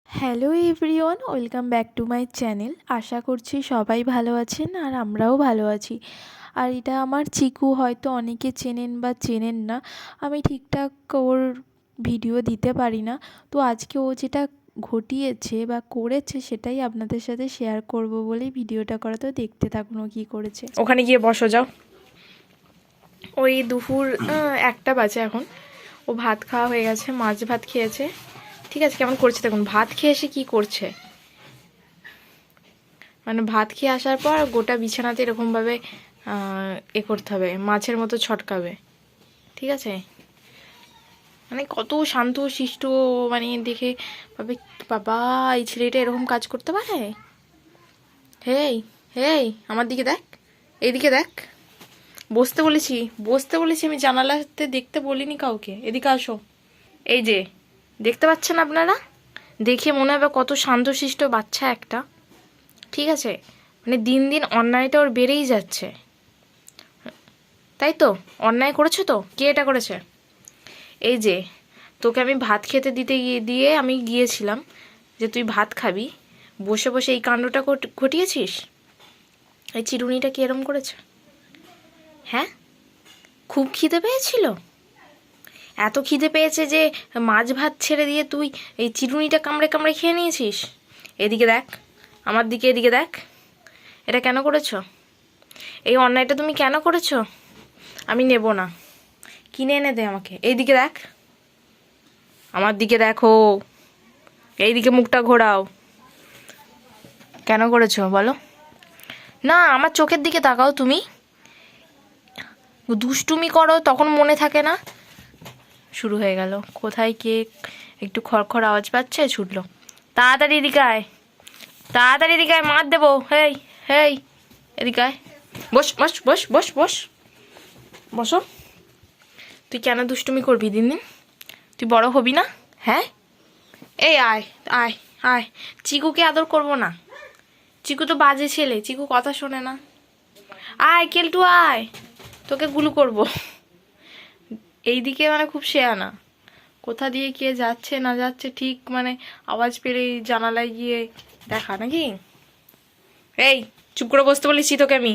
Hello everyone, welcome back to my channel. আশা করছি সবাই ভালো আছেন আর আমরাও ভালো আছি। আর এটা আমার চিকু, হয়তো অনেকে চেনেন বা চেনেন না। আমি ঠিকঠাক ওর ভিডিও দিতে পারি না, তো আজকে ও যেটা ঘটিয়েছে বা করেছে সেটাই আপনাদের সাথে শেয়ার করব বলেই ভিডিওটা করা। তো দেখতে থাকুন ও কী করেছে। ওখানে গিয়ে বসো, যাও। ওই দুপুর 1টা বাজে এখন। ও ভাত খাওয়া হয়ে গেছে, মাছ ভাত খেয়েছে। ঠিক আছে, কেমন করছে দেখুন। ভাত খেয়ে এসে কী করছে, মানে ভাত খেয়ে আসার পর গোটা বিছানাতে এরকমভাবে করতে হবে, মাছের মতো ছটকাবে। ঠিক আছে, মানে কত শান্ত শিষ্ট, মানে দেখে ভাবে বাবা এই ছেলেটা এরকম কাজ করতে পারে। হেই হেই, আমার দিকে দেখ, এইদিকে দেখ। বসতে বলেছি, বসতে বলেছি, আমি জানালাতে দেখতে বলিনি কাউকে। এদিকে আসো। এই যে দেখতে পাচ্ছেন আপনারা, দেখে মনে হবে কত শান্তশিষ্ট বাচ্চা একটা। ঠিক আছে, মানে দিন দিন অন্যায়টা ওর বেড়েই যাচ্ছে, তাই তো? অন্যায় করেছো তো? কে এটা করেছে? এই যে তোকে আমি ভাত খেতে দিয়ে আমি গিয়েছিলাম যে তুই ভাত খাবি, বসে বসে এই কাণ্ডটা ঘটিয়েছিস। এই চিরুনিটা কি এরম করেছে? হ্যাঁ, খুব খিদে পেয়েছিল, এত খিদে পেয়েছে যে মাছ ভাত ছেড়ে দিয়ে তুই এই চিরুনিটা কামড়ে কামড়ে খেয়ে নিয়েছিস। এদিকে দেখ, আমার দিকে এদিকে দেখ। এটা কেন করেছো? এই অন্যায়টা তুমি কেন করেছো? আমি নেব না, কিনে এনে দে আমাকে। এইদিকে দেখ, আমার দিকে দেখো, এইদিকে মুখটা ঘোরাও। কেন করেছো বলো? না, আমার চোখের দিকে তাকাও। তুমি দুষ্টুমি করো, তখন মনে থাকে না। শুরু হয়ে গেল। কোথায় কে একটু খড়খড় আওয়াজ পাচ্ছে, ছুটলো। তাড়াতাড়ি এদিকে আয়, তাড়াতাড়ি এদিকে আয়, মার দেবো। হেই হেই, এদিকে আয়। বস বস বস বস বস, বসো। তুই কেন দুষ্টুমি করবি দিন দিন? তুই বড় হবি না? হ্যাঁ, এই আয় আয় আয়। চিকুকে আদর করবো না? চিকু তো বাজে ছেলে, চিকু কথা শোনে না। আয় কেলটু আয়, তোকে গুলু করবো। এইদিকে মানে খুব শেয়ানা, কোথা দিয়ে কে যাচ্ছে না যাচ্ছে ঠিক মানে আওয়াজ পেলেই জানালায় গিয়ে দেখা নাকি। এই চুপ করে বসতে বলেছি তোকে আমি।